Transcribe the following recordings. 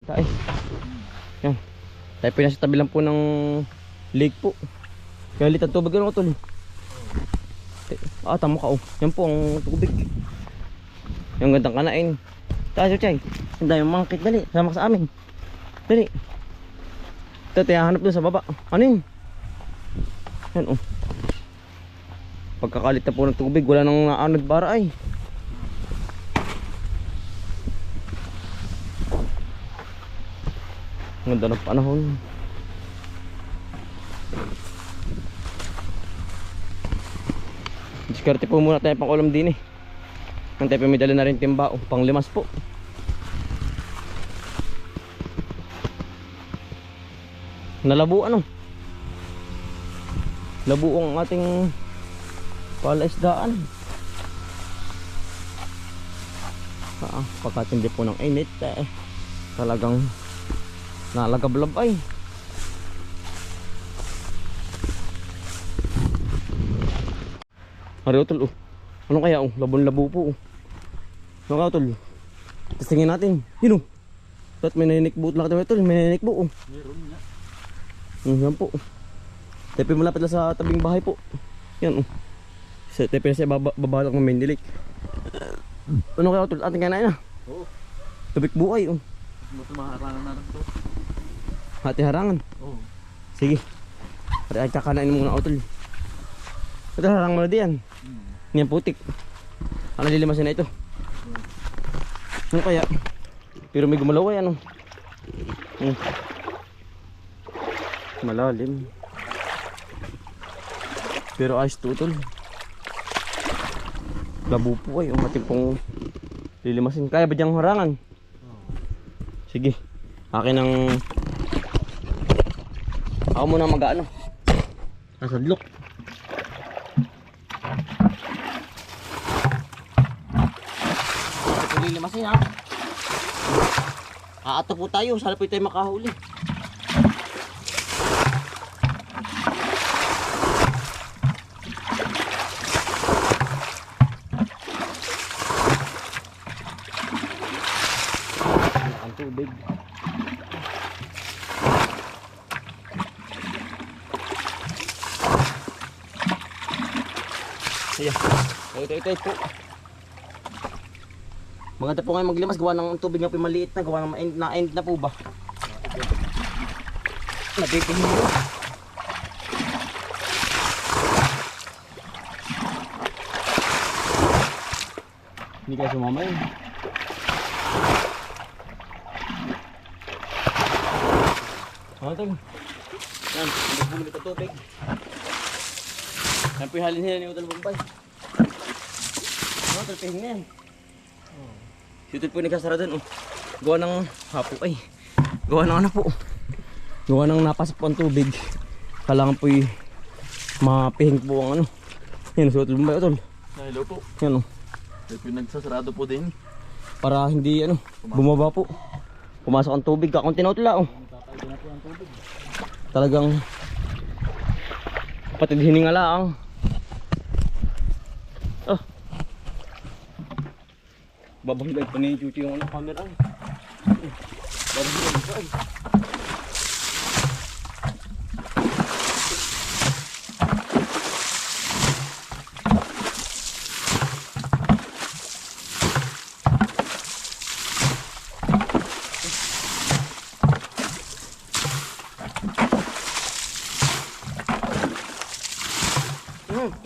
Tayo. Yan. Tayo pinasa tabi lang po ng lake po. Kaya litan tubig ano tol. Tama ka oh. Yan po ang tubig. Yung gandang kanain. Tayo chay. Ang dami mangkit dali. Sama ka sa amin. Dali. Ito hanap dun sa baba. Ano yun? Yan oh. Pagkakalit na po ng tubig, wala nang naanod bara ay. Ang ganda ng panahon. Diskarte po muna tayo pang ulam din eh. Ang tayo may dala na rin timba oh, pang limas po. Nalabo ano? Labo ang ating palaisdaan. Pagkatindi po ng init talagang nalagablab ay. Ari utol oh. Ano kaya oh? Labon-labo po oh. Ano kaya utol? Testingin natin. Yun oh. May nanikbo lang tayo utol. May nanikbo oh. Meron nga. Yan po. Tepe malapit lang sa tabing bahay po. Yan oh. Tepe na siya babalak ng main dilik. Ano kaya utol? Ating kanain na. Oo. Tubig buhay oh. Maharangan na lang to. Hati harangan? Oo. Sige. Pari ay kakanain muna utol. Ito harang mo na diyan. Yan putik. Ano lilimasin na ito? Ano kaya? Pero may gumalaw ay ano? Malalim. Pero ayos tutol. Labo po ay umating pong lilimasin. Kaya ba diyang harangan? Sige. Akin ang ako muna mag-ano. Nasadlok. Ito lilimasin ha. Aato po tayo. Sana po tayo makahuli. Tubig. Ayan. Ito po. Maganda po ngayon maglimas. Gawa ng tubig nga po maliit na. Gawa ng na-end na po ba? Nabitin mo. Hindi kayo sumama yun. Tol. Yan, bumili ka tubig. Yan po yung halin nila ni Utol Bombay. Tol, pihing na yan. Si Utol po nagkasara dun. Gawa ng hapo ay. Gawa ng ano po. Gawa ng napasok po ang tubig. Kailangan po yung mapihing po ang ano. Yan, si Utol Bombay Utol. Hello po. Yan o. Yan po nagsasarado po din. Para hindi ano, bumaba po. Pumasok ang tubig. Kakunti na Utol o. Talagang patid hininga lang. Oh. Babahilay pa ni Chuchi yung camera. Babahilay pa ay.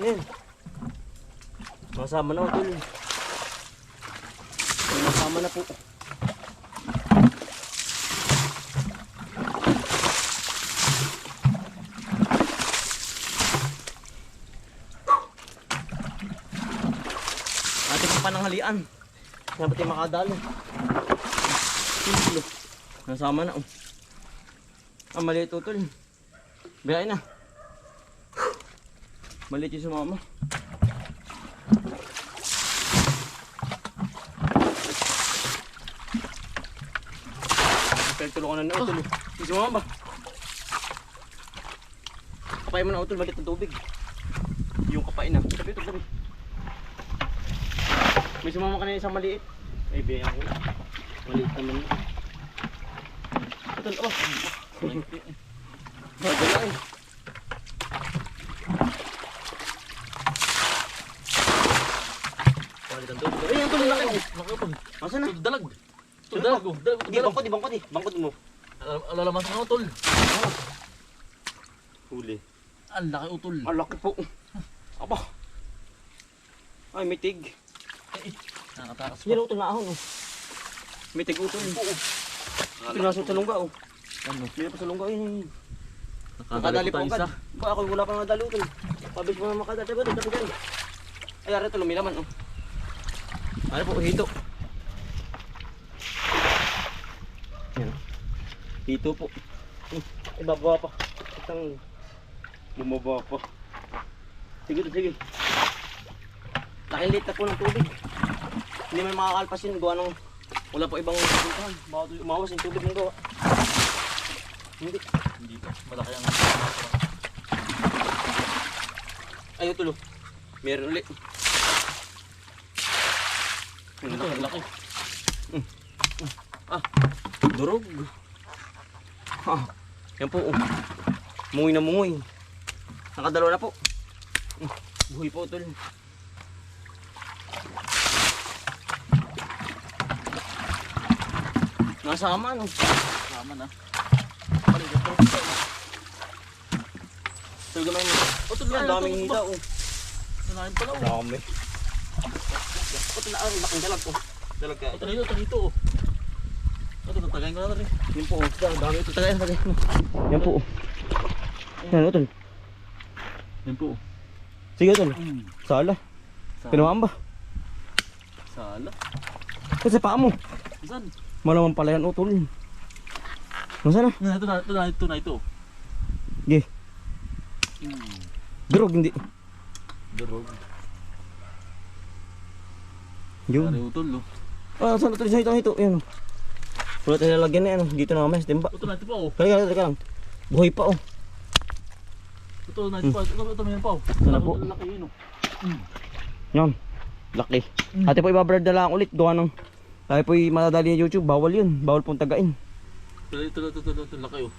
Yan. Masama na Utol. Masama na po. Ating pananghalian. Dapat yung makadalo. Nasama na oh. Maliit Utol. Biyain na. Maliit yung sumama. Tulungan na Utol. Yung sumama ba? Kapay mo na Utol, maliit ang tubig. Yung kapay na. Sabi Utol, sabi. May sumama ka na isang maliit. Ay, biyayang ko. Maliit naman. Tol, oh. Madala eh. Palitan doon. Ay, ang tol, laki. Laki tol. Masa na? Dalag. Tol, dalag oh. Dalag. Di, bangkod. Bangkod mo. Alalaman sa tol. Huli. Ang laki utol. Ang laki po. Aba. Ay, may tig. Nakatakas Yan, utol na ahon, oh. May tig utol. Pinasok sa lungga, oh. Ano? Hindi pa sa lungga, yun. Nakadali pa pa isa. agad. Ba, ako wala pa nadali utol. Pabis mo na makadali. Diba, tabi dyan. Ay, ari, tol, umilaman, oh. Ano po, hito. Yan. Hito po. Ay, bababa pa. Itang bumaba pa. Sige, sige. Nakilit na po ng tubig. Hindi man makakalpas yun. Gawa ng wala pa ibang puntahan. Baka umawas yung tubig ng gawa. Hindi. Hindi pa. Malaki ang... Ayaw tulo. Meron ulit. Ito, laki. Durog. Yan po. Mungoy na mungoy. Nakadalawa na po. Buhay po tol. Nasama no. Sama na. So ganun. O, tol, Yan daming hita oh. Sanahin pala oh. Dami. Ito na ang laking dalag oh. Dalag ka. Ito rito. Ito, natagayin ko na rin. Yan po oh. Dami ito tagay. Yan po oh. Yan oh tol. Yan po. Sige tol. Sala. Pinuhaan ba? Sala. Kasi paa mo. Saan? Malaman pala yan utol. Nasaan na? Ito na. Ge. Durog hindi. Durog. Yun. Dari utol oh. Ah, saan utol sa ito? Yan. Wala tayo lalagyan na yan. Dito na mamaya sa timba. Ito na ito pa oh. Kaya lang. Buhay pa oh. Ito na ito pa. Ito na pa oh. Ano po? Laki yun oh. Yan. Laki. Ate po ibablard na lang ulit. Gawa ng tayo po matadali ng YouTube. Bawal yun. Bawal pong tagain. Ito. Laki oh.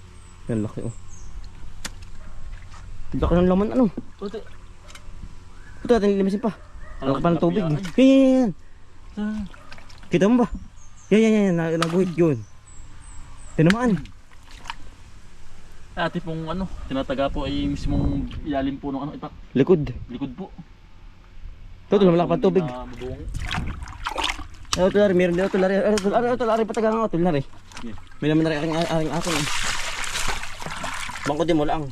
Yan laki oh. Laki ng laman ano. Ito. Ito natin lilimisin pa. Laki pa ng tubig. Yan. Yan. Kita mo ba? Yan. Naguhit yun. Tinamaan. Ate pong ano, tinataga po ay mismong ilalim po ng ano itak. Likod. Likod po. Ito malaki pa ng tubig. Mabung. Ito lari. Meron din ito lari. Ito lari pataga nga ito lari. May naman na rin aring akin. Bangko din mo lang.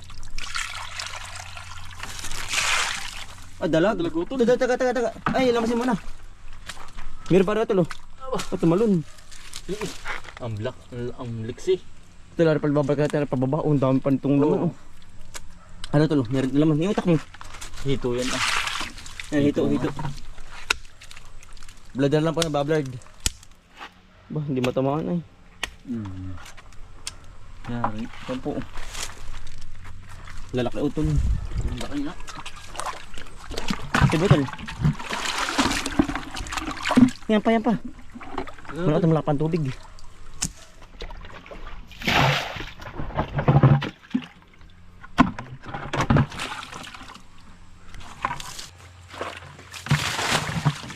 Ah, dalag. Dalagutol. Taga. Ay, lamasin mo na. Meron pa rin ito lo. Ito malun. Ang black, ang liksi. Ito lari palibabal ka tayo pababa. Oh, ang dami pa nitong laman. Oh. Ano ito lo? Meron din laman. Yung utak mo. Hito yan ah. Ayan, hito. Blood na lang pa na bablard. Ba, hindi matamaan ay. Yari. Ito po. Lalaki utol. Ang laki nga. Tibutol. Yan pa. Wala ito malaki pa ang tubig.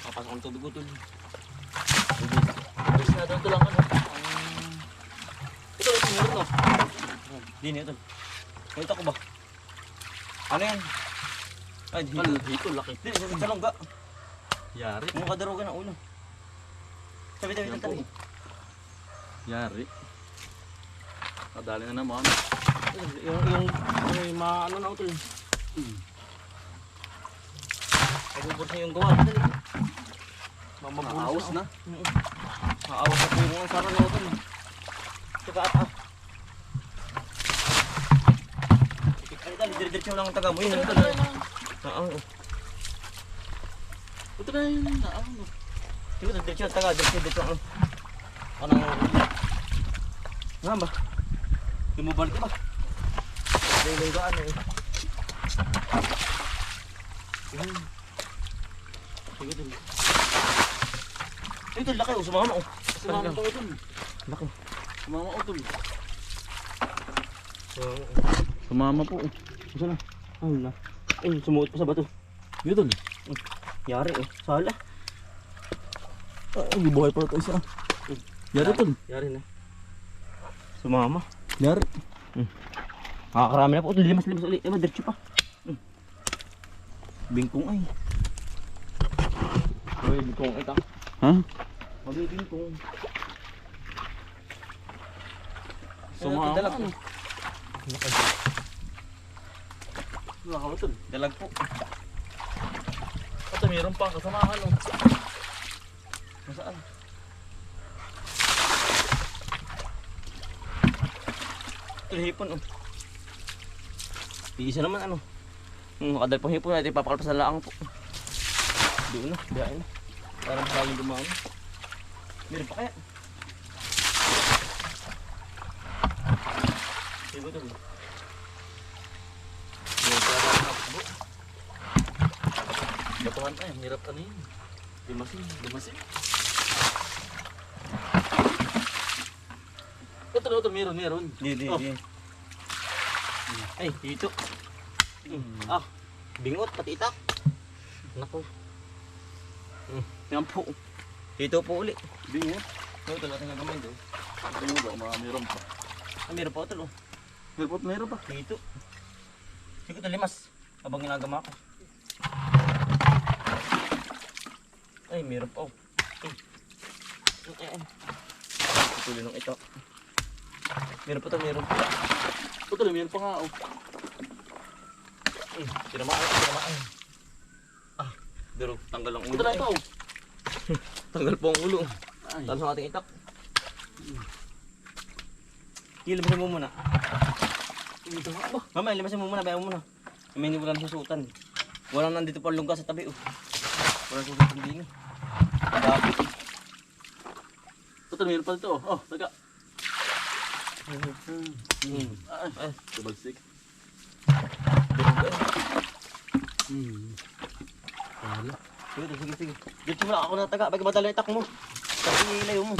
Papasok ang tubig utol. Bes na doon ito lang ano. Ito meron no. Di na ito. Ito ko ba? Ano yan? Ay, Hito, laki. Di, sa longga. Yari. Mukha darugan ang ulo. Tabi. Yan po. Yari. Kadali na naman. Yung ano na utol. Pagubot na yung gawa. Maawas na. Maawas na po yung sarang na utol. Tsaka Ay, dali, dire-diretso lang ang taga mo. Yun, Ito utol. na lang. Oo. Ito na yun. Ano? Sige, diretso ang taga. Diretso ang anong nga ba? Lumubal ka ba? Dahil yung gaan eh. Sige, dali. Ito, laki oh. Sumama oh. Sumama ko utol. Laki. Sumama utol. Sumama po. Saan na? Ano na? Ay, sumuot pa sa bato. Dito. Yari oh. Sala. Ay, buhay pa ito isa. Yari tol. Yari na. Sumama. Yari. Nakakarami na po. Limas ulit. Eh, madiretso pa. Bingkong ay. Uy, bingkong ito. Ha? Bingkong. Sumama. Dalag po. Nakakaw tol. Dalag po. Ito meron pa kasamahan oh. Nasaan? Ito hipon oh. Iisa naman ano. Nakadal pang hipon natin ipapakalpas sa laang po. Doon na, biyain na. Parang masaling dumami. Meron pa kaya? Sige ito. Meron pa rin ako. Batuhan ay, hirap ano yun. Limasin. Ito, meron. Di. Oh. Ay, dito. Ah, bingot, pati itak. Nako. Yan po. Dito po uli. Bingot. Ito natin nga gamay doon. Ito mo ba, meron pa. Ah, meron pa ito oh. Meron pa. Dito. Sige ito limas. Habang ginagama ko. Ay, meron pa oh. Tuloy nung ito. Meron pa. Ito, meron pa nga oh. Tinamaan. Ah, durog. Tanggal ang ulo. Ito na ito oh. Tanggal po ang ulo. Ay. Tapos ang ating itak. Limasin mo muna. Ito nga ba? Mamaya, limasin mo muna. Bayaw mo muna. May hindi walang susutan. Walang nandito pa lungga sa tabi. Oh. Walang susutan din. Dabi. Ito, meron pa ito oh. Oh, taga. Ay, Tubalsik. durog ay. Wala. Sige. Dito mo lang ako na taga. Bagay madala itak mo. Kasi ilayo mo.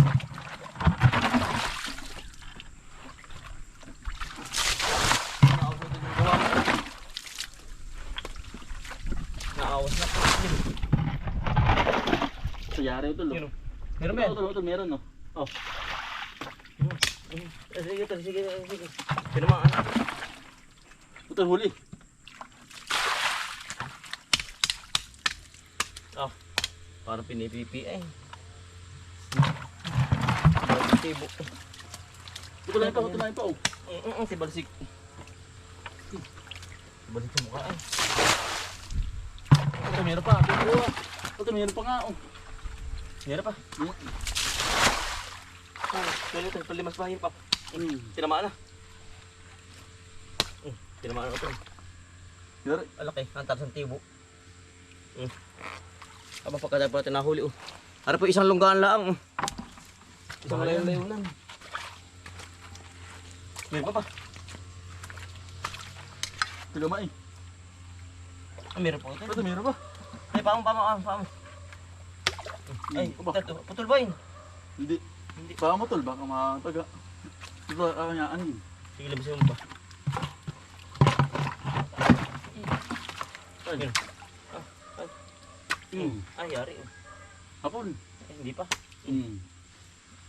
Naawas na po. Ito, yari ito oh. Meron ba yan? Ito, meron oh. Oh. Sige. Pinamaan. Ito, huli. Ah, parang pinipipi eh. Tibo. Ito lang pa oh. Si Balsik. Balik sa mukha eh. Ito, meron pa. Ito, meron pa nga oh. Meron pa. Ito, palimas bahin pa. Tinamaan na. Tinamaan na ito. Yari. Alaki, antar sa tibo. Habang pagkadap natin nahuli oh. Para po isang lunggaan lang. Isang layo-layunan. Meron pa. Ito gamay. Meron pa ito. Ito, meron pa. Ay, paamo. Ay, putol ba yun? Hindi. Baka matol, baka mataga. Ito, kakanyaan yun. Sige, labisin mo ba? Ay. Ay, yari. Hapon. Ay, hindi pa. Mm.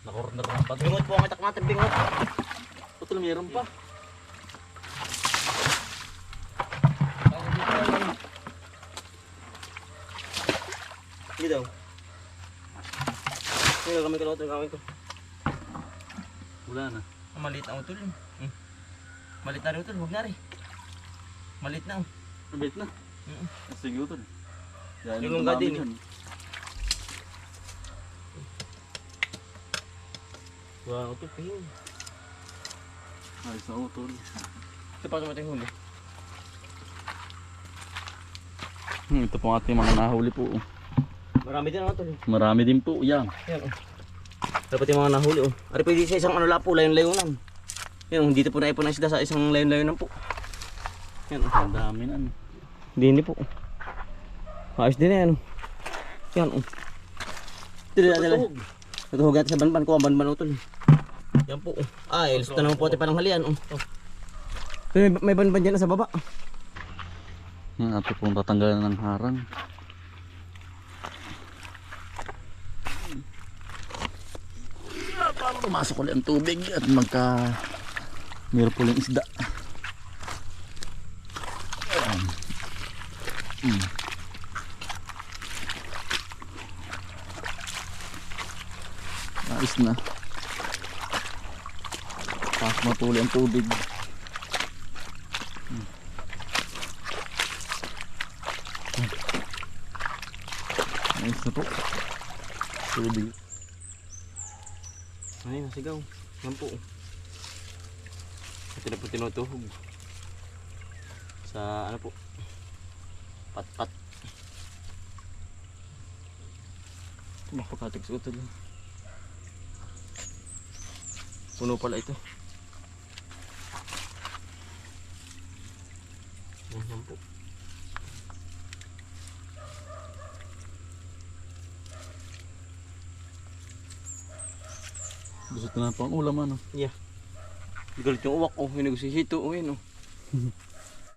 Nakorner na pa. Bingot po ang itak natin, bingot. Ito, meron pa. Hindi daw. Hindi kami kalawat ko. Wala na. Maliit na utol. Maliit na rin utol, huwag na rin. Maliit na. Nabit na. Sige utol. Yan Yung lungga din. Wow, utol pa yun. Ay, sa utol. Ito pa tumating huli. Ito po ating mga nahuli po. Marami din ang utol. Marami din po. Yan. Yan oh. Dapat yung mga nahuli oh. Ari pwede sa isang ano lapo, layon-layonan. Yan oh, dito po naipon ang isda sa isang layon-layonan po. Yan oh. Ang dami na. Hindi po. Ayos din yan oh. Yan oh. Dila. Natuhog natin sa banban ko, ang banban utol. Yan po oh. Ay, gusto naman po ati pananghalian oh. May banban dyan na sa baba. Yan, ato pong tatanggalan ng harang. Para pumasok ulit ang tubig at meron po lang isda. Ayan. Ayos na. Pasok na po ulit ang tubig. Ayos na po. Tubig. Ay, nasigaw. Yan po. Ito na po tinutuhog. Sa ano po? Pat-pat. Makapatik sa utol. Puno pala ito. Yan po. Gusto na pang ulam ano. Yeah. Galit yung uwak oh, yung nagusisito oh yun oh.